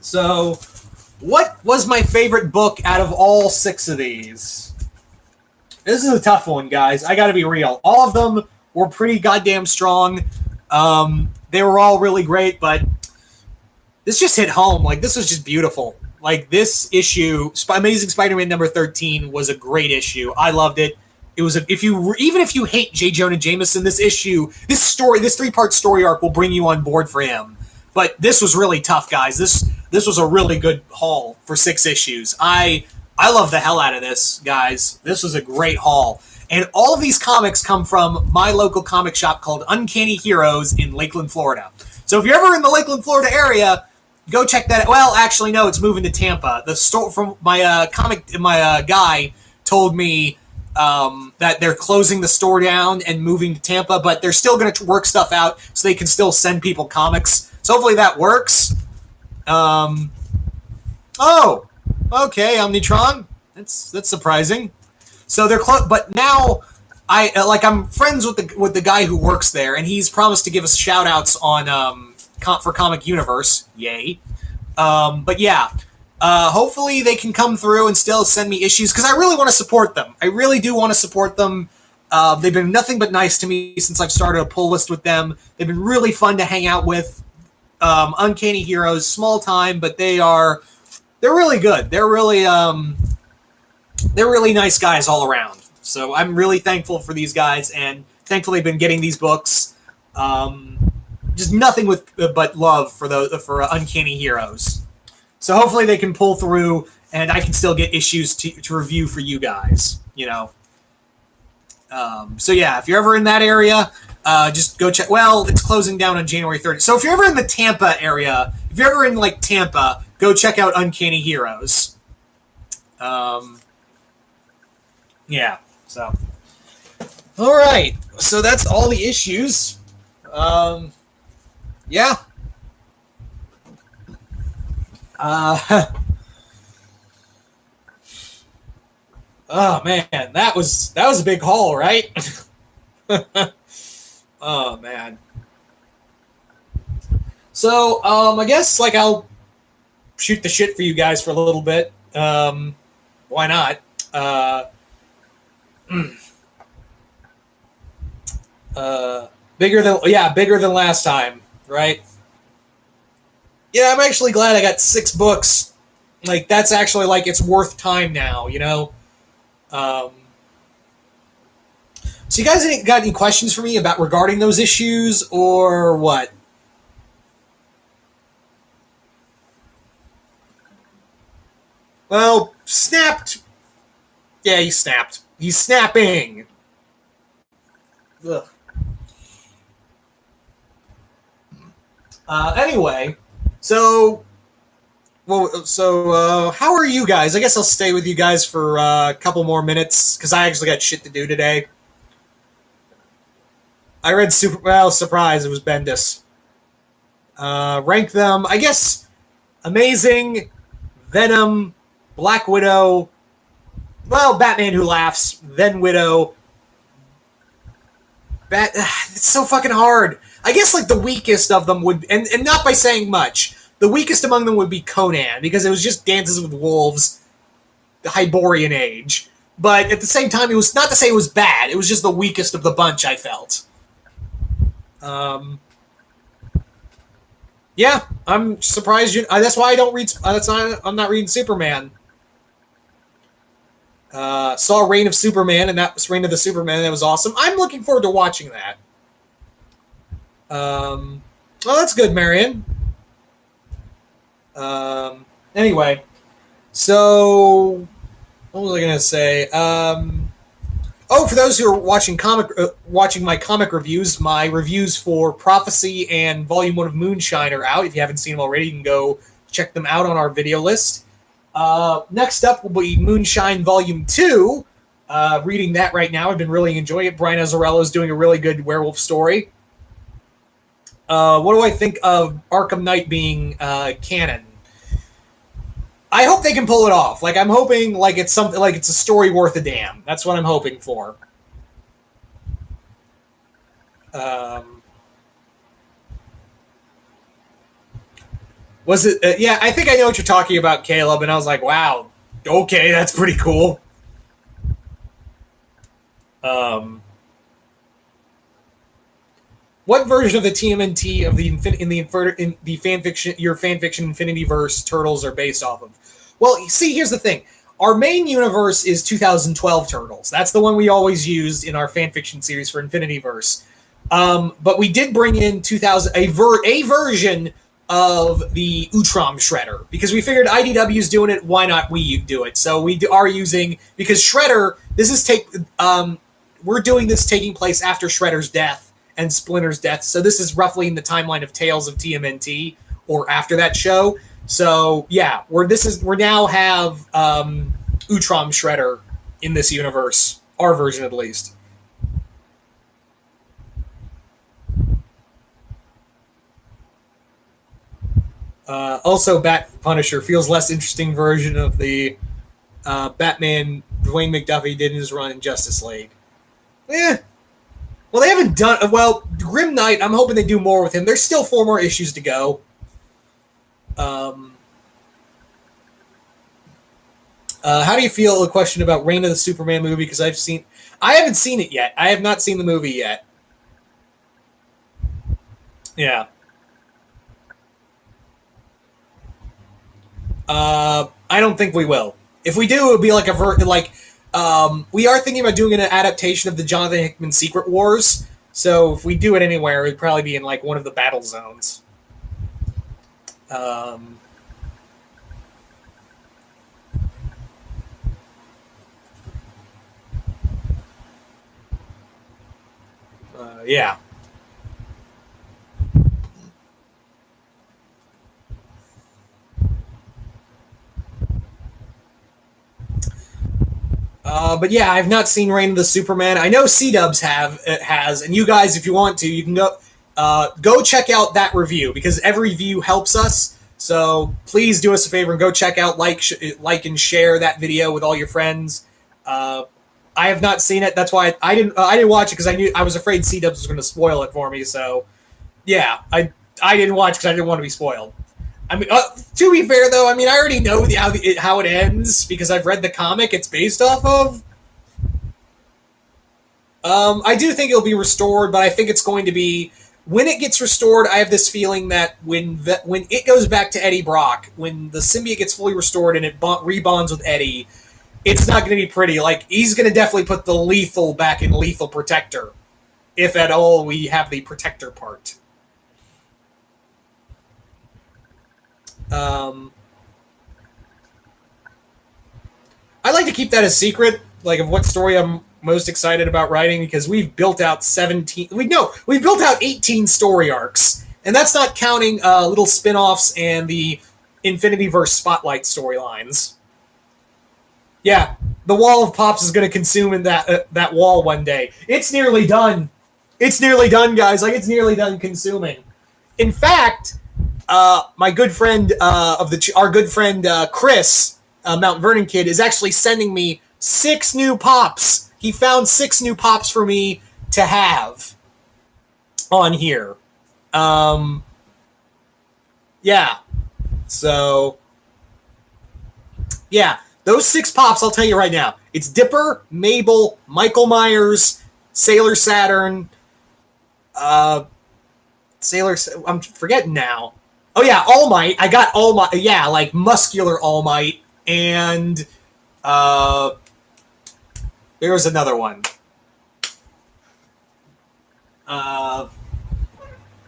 So, what was my favorite book out of all 6 of these? This is a tough one, guys. I gotta be real. All of them were pretty goddamn strong. They were all really great, but this just hit home. Like, this was just beautiful. Like, this issue, Amazing Spider-Man number 13, was a great issue. I loved it. It was even if you hate J. Jonah Jameson, this 3-part story arc will bring you on board for him. But this was really tough, guys. This was a really good haul for 6 issues. I love the hell out of this, guys. This was a great haul. And all of these comics come from my local comic shop called Uncanny Heroes in Lakeland, Florida. So if you're ever in the Lakeland, Florida area, go check that out. Well, actually, no, it's moving to Tampa. The store from my guy told me that they're closing the store down and moving to Tampa, but they're still going to work stuff out so they can still send people comics. So hopefully that works. Oh, okay, Omnitron. That's surprising. So they're but now I'm friends with the guy who works there, and he's promised to give us shout outs on for Comic Youniverse. Yay. But yeah, hopefully they can come through and still send me issues, because I really want to support them. I really do want to support them. They've been nothing but nice to me since I've started a pull list with them. They've been really fun to hang out with. Uncanny Heroes, small time, but they're really good. They're really nice guys all around. So I'm really thankful for these guys, and thankfully I've been getting these books. Just nothing but love for Uncanny Heroes. So hopefully they can pull through, and I can still get issues to review for you guys. You know. So yeah, if you're ever in that area, just go check. Well, it's closing down on January 30th. So if you're ever in the Tampa area, if you're ever in like Tampa, go check out Uncanny Heroes. Yeah. So. All right. So that's all the issues. Yeah. Oh man, that was a big haul, right? Oh man. So, I guess I'll shoot the shit for you guys for a little bit. Why not? Bigger than last time, right? Yeah, I'm actually glad I got 6 books. Like, that's actually, like, it's worth time now, you know? Um, so you guys got any questions for me about regarding those issues, or what? Well, snapped. Yeah, he snapped. He's snapping. Ugh. Anyway, so how are you guys? I guess I'll stay with you guys for a couple more minutes because I actually got shit to do today. I read Super. Well, surprise! It was Bendis. Rank them. I guess Amazing, Venom, Black Widow. Well, Batman Who Laughs, then Widow. It's so fucking hard. I guess like the weakest of them would, and not by saying much. The weakest among them would be Conan because it was just Dances with Wolves, the Hyborian Age. But at the same time, it was not to say it was bad. It was just the weakest of the bunch. I felt. Um, yeah, I'm surprised you. That's why I don't read. That's not. I'm not reading Superman. Saw Reign of Superman, and that was Reign of the Superman. That was awesome. I'm looking forward to watching that. Well, that's good, Marion. Anyway, so what was I gonna say? For those who are watching my comic reviews, my reviews for Prophecy and Volume 1 of Moonshine are out. If you haven't seen them already, you can go check them out on our video list. Next up will be Moonshine Volume 2. Reading that right now. I've been really enjoying it. Brian Azzarello is doing a really good werewolf story. What do I think of Arkham Knight being canon? I hope they can pull it off. Like, I'm hoping like it's something like it's a story worth a damn. That's what I'm hoping for. Was it? Yeah, I think I know what you're talking about, Caleb. And I was like, wow, okay, that's pretty cool. What version of the TMNT of the fanfiction your fanfiction Infinity Verse Turtles are based off of? Well, see, here's the thing. Our main universe is 2012 Turtles. That's the one we always used in our fanfiction series for Infinity Verse. But we did bring in 2000 a version of the Utrom Shredder because we figured IDW's doing it. Why not we do it? So we are using because Shredder. This is we're doing this taking place after Shredder's death and Splinter's death. So this is roughly in the timeline of Tales of TMNT or after that show. So yeah, we're now have Utrom Shredder in this universe, our version at least. Also, Bat Punisher feels less interesting version of the Batman Dwayne McDuffie did in his run in Justice League. Yeah. Well, they haven't done well. Grim Knight. I'm hoping they do more with him. There's still 4 more issues to go. How do you feel? A question about Reign of the Superman movie because I haven't seen it yet. I have not seen the movie yet. Yeah. I don't think we will. If we do, it would be like we are thinking about doing an adaptation of the Jonathan Hickman Secret Wars. So if we do it anywhere, it'd probably be in like one of the battle zones. Yeah. But yeah, I've not seen Reign of the Superman. I know C-Dubs has, and you guys, if you want to, you can go check out that review because every view helps us. So please do us a favor and go check out like and share that video with all your friends. I have not seen it. That's why I didn't watch it because I was afraid C-Dubs was going to spoil it for me. So yeah, I didn't watch because I didn't want to be spoiled. I mean, to be fair though, I mean I already know how it ends because I've read the comic it's based off of. I do think it'll be restored, but I think it's going to be when it gets restored, I have this feeling that when it goes back to Eddie Brock, when the symbiote gets fully restored and it rebonds with Eddie, it's not going to be pretty. Like, he's going to definitely put the lethal back in Lethal Protector, if at all we have the Protector part. I like to keep that a secret, like, of what story I'm most excited about writing, because we've built out 18 story arcs, and that's not counting little spin-offs and the Infinityverse Spotlight storylines. Yeah, the Wall of Pops is going to consume in that wall one day. It's nearly done. It's nearly done, guys. Like, it's nearly done consuming. In fact, my good friend our good friend Chris, Mount Vernon Kid, is actually sending me 6 new pops. He found 6 new pops for me to have on here. Yeah. So, yeah. Those 6 pops, I'll tell you right now. It's Dipper, Mabel, Michael Myers, Sailor Saturn, I'm forgetting now. Oh, yeah, All Might. I got All Might. Yeah, like muscular All Might. And there was another one.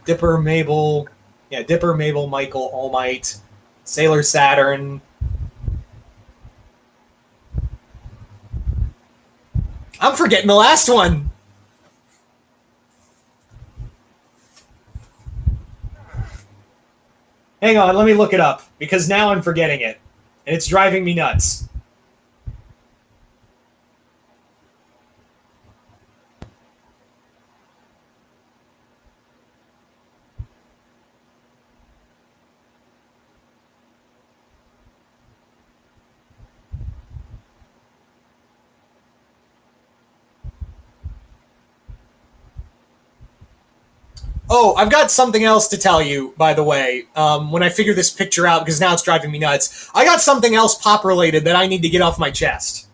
Dipper, Mabel. Yeah, Dipper, Mabel, Michael, All Might, Sailor Saturn. I'm forgetting the last one. Hang on, let me look it up, because now I'm forgetting it, and it's driving me nuts. Oh, I've got something else to tell you, by the way, when I figure this picture out, because now it's driving me nuts. I got something else pop-related that I need to get off my chest.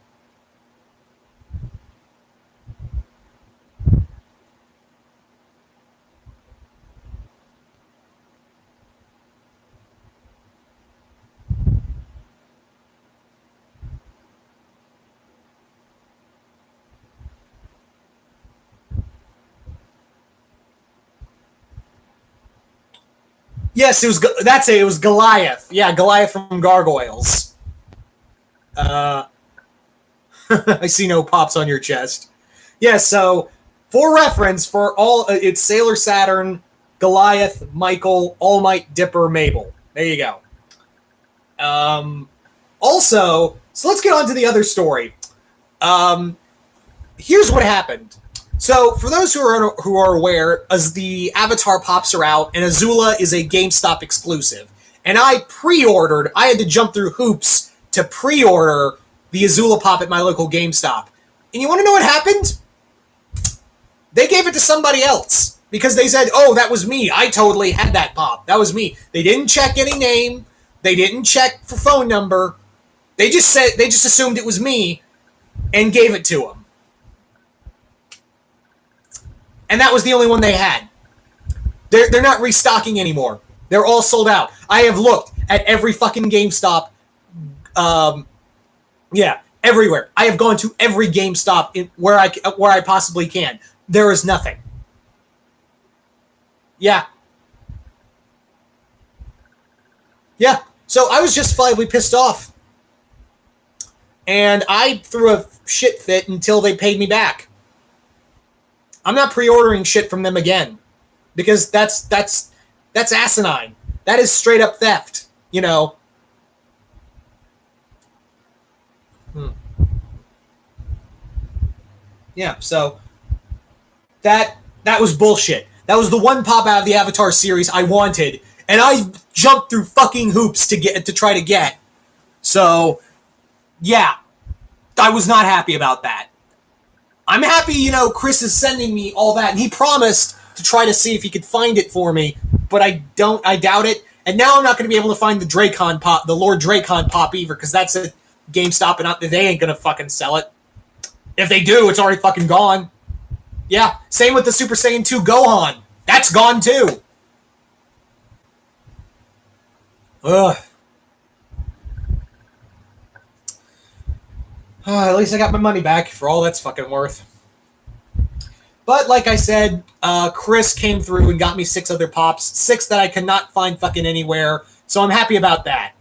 Yes, it was. It was Goliath. Yeah, Goliath from Gargoyles. I see no pops on your chest. Yeah, so for reference, for all, it's Sailor Saturn, Goliath, Michael, All Might, Dipper, Mabel. There you go. Also, so let's get on to the other story. Here's what happened. So, for those who are aware, as the Avatar pops are out, and Azula is a GameStop exclusive. And I had to jump through hoops to pre-order the Azula pop at my local GameStop. And you want to know what happened? They gave it to somebody else. Because they said, oh, that was me. I totally had that pop. That was me. They didn't check any name. They didn't check for phone number. They just assumed it was me and gave it to him. And that was the only one they had. They're not restocking anymore. They're all sold out. I have looked at every fucking GameStop. Yeah, everywhere. I have gone to every GameStop where I possibly can. There is nothing. Yeah. Yeah. So I was justifiably pissed off. And I threw a shit fit until they paid me back. I'm not pre-ordering shit from them again, because that's asinine. That is straight up theft, you know. Yeah, so that was bullshit. That was the one pop out of the Avatar series I wanted, and I jumped through fucking hoops to try to get. So, yeah, I was not happy about that. I'm happy, Chris is sending me all that, and he promised to try to see if he could find it for me, but I doubt it. And now I'm not going to be able to find the Lord Dracon pop either, because that's a GameStop, and they ain't going to fucking sell it. If they do, it's already fucking gone. Yeah, same with the Super Saiyan 2 Gohan. That's gone too. Ugh. At least I got my money back for all that's fucking worth. But like I said, Chris came through and got me 6 other pops, 6 that I could not find fucking anywhere. So I'm happy about that.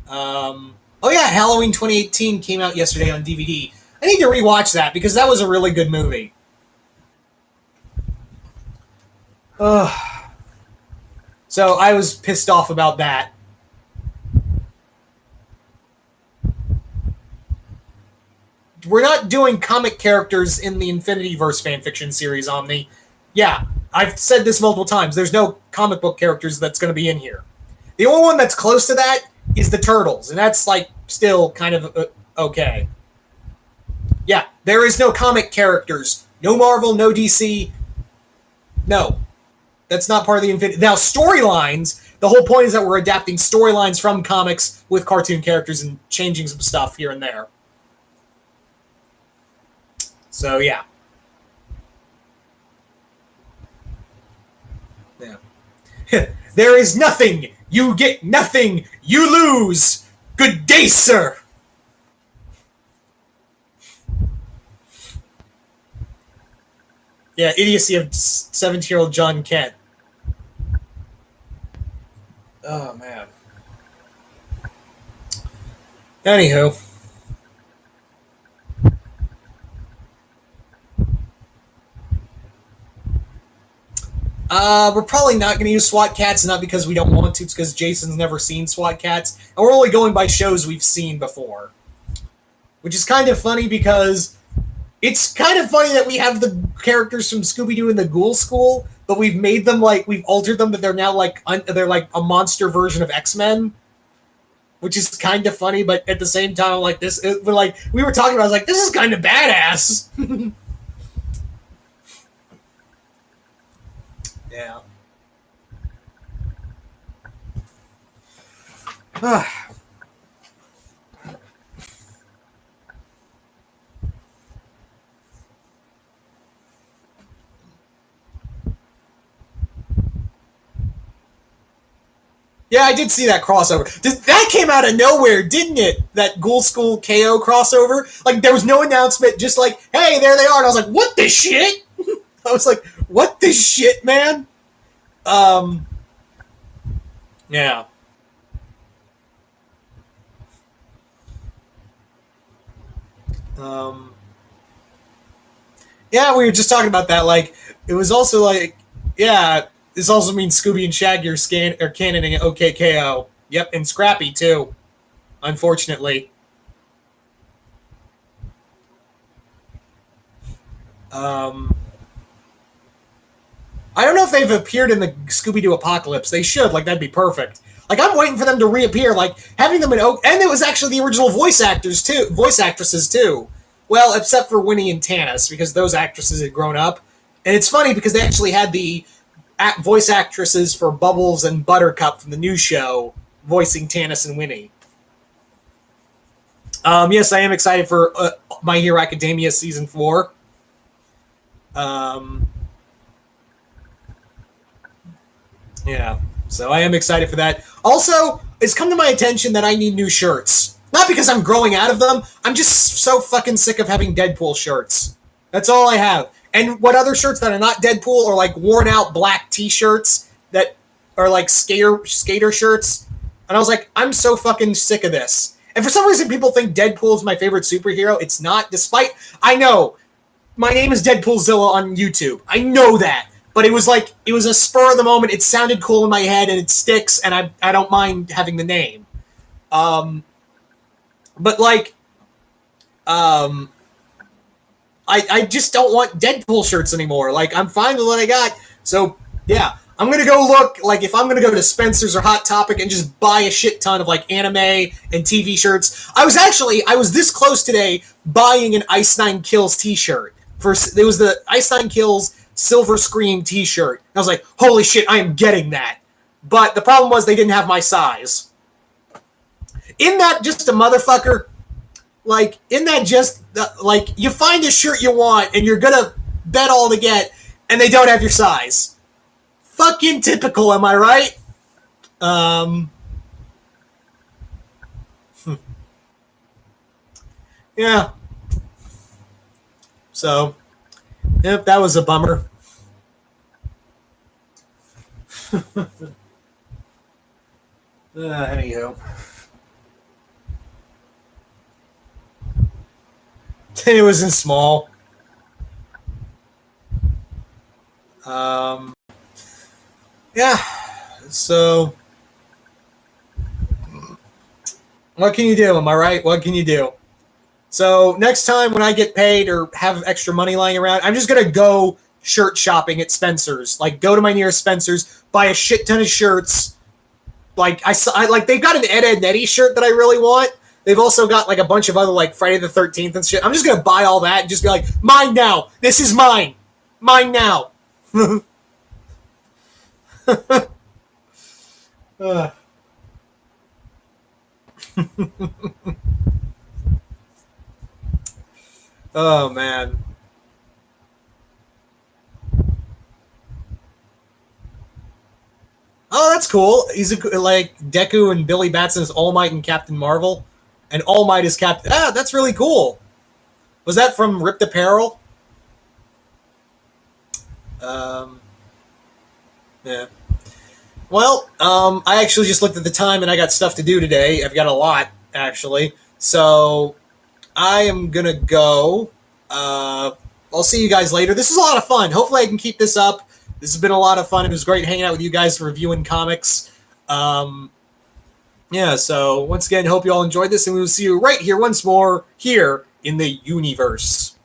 Oh yeah, Halloween 2018 came out yesterday on DVD. I need to rewatch that because that was a really good movie. So I was pissed off about that. We're not doing comic characters in the Infinityverse fanfiction series, Omni. Yeah, I've said this multiple times. There's no comic book characters that's going to be in here. The only one that's close to that is the Turtles, and that's, like, still kind of okay. Yeah, there is no comic characters. No Marvel, no DC. No. That's not part of the Infinity. Now, storylines, the whole point is that we're adapting storylines from comics with cartoon characters and changing some stuff here and there. So, yeah. Yeah. There is nothing. You get nothing. You lose. Good day, sir. Yeah, idiocy of 17-year-old John Kent. Oh, man. Anywho. We're probably not going to use SWAT Cats, not because we don't want to, it's because Jason's never seen SWAT Cats, and we're only going by shows we've seen before. Which is kind of funny because it's kind of funny that we have the characters from Scooby-Doo in the Ghoul School, but we've made them like, we've altered them that they're now like, they're like a monster version of X-Men. Which is kind of funny, but at the same time, like this, we're like, we were talking about, I was like, this is kind of badass. Yeah. Yeah, I did see that crossover. That came out of nowhere, didn't it? That Ghoul School KO crossover? Like, there was no announcement, just like, hey, there they are. And I was like, what the shit? I was like, what the shit, man? Yeah. Yeah, we were just talking about that. Like, it was also like, yeah, this also means Scooby and Shaggy are canoning at OKKO. Yep, and Scrappy, too. Unfortunately. I don't know if they've appeared in the Scooby-Doo Apocalypse. They should. Like, that'd be perfect. Like, I'm waiting for them to reappear. Like, having them in and it was actually the original voice actresses, too. Well, except for Winnie and Tanis, because those actresses had grown up. And it's funny because they actually had the voice actresses for Bubbles and Buttercup from the new show voicing Tanis and Winnie. Yes, I am excited for My Hero Academia Season 4. Yeah, so I am excited for that. Also, it's come to my attention that I need new shirts. Not because I'm growing out of them, I'm just so fucking sick of having Deadpool shirts. That's all I have. And what other shirts that are not Deadpool are like worn out black t-shirts that are like skater shirts. And I was like, I'm so fucking sick of this. And for some reason people think Deadpool is my favorite superhero. It's not, despite, I know, my name is Deadpoolzilla on YouTube. I know that. But it was like, it was a spur of the moment. It sounded cool in my head and it sticks and I don't mind having the name. But like, I just don't want Deadpool shirts anymore. Like, I'm fine with what I got. So, yeah. I'm going to go look, like, if I'm going to go to Spencer's or Hot Topic and just buy a shit ton of, like, anime and TV shirts. I was this close today buying an Ice Nine Kills t-shirt. It was the Ice Nine Kills Silver Scream t-shirt. I was like, holy shit, I am getting that. But the problem was they didn't have my size. Isn't that just a motherfucker? Like, isn't that just, like, you find a shirt you want and you're going to bet all to get, and they don't have your size. Fucking typical, am I right? Yeah. So, yep, that was a bummer. Anywho. It was in small. Yeah. So, what can you do? Am I right? What can you do? So next time when I get paid or have extra money lying around, I'm just gonna go shirt shopping at Spencer's. Like, go to my nearest Spencer's, buy a shit ton of shirts. Like I like they've got an Ed Nettie shirt that I really want. They've also got like a bunch of other like Friday the 13th and shit. I'm just gonna buy all that and just be like, mine now. This is mine. Mine now. Oh man. Oh, that's cool. He's like Deku and Billy Batson is All Might and Captain Marvel, and All Might is Captain. Ah, that's really cool. Was that from Ripped Apparel? Um, yeah. Well, I actually just looked at the time and I got stuff to do today. I've got a lot actually, so I am gonna go. I'll see you guys later. This is a lot of fun. Hopefully, I can keep this up. This has been a lot of fun. It was great hanging out with you guys reviewing comics. Yeah, so once again, hope you all enjoyed this, and we will see you right here once more here in the Youniverse.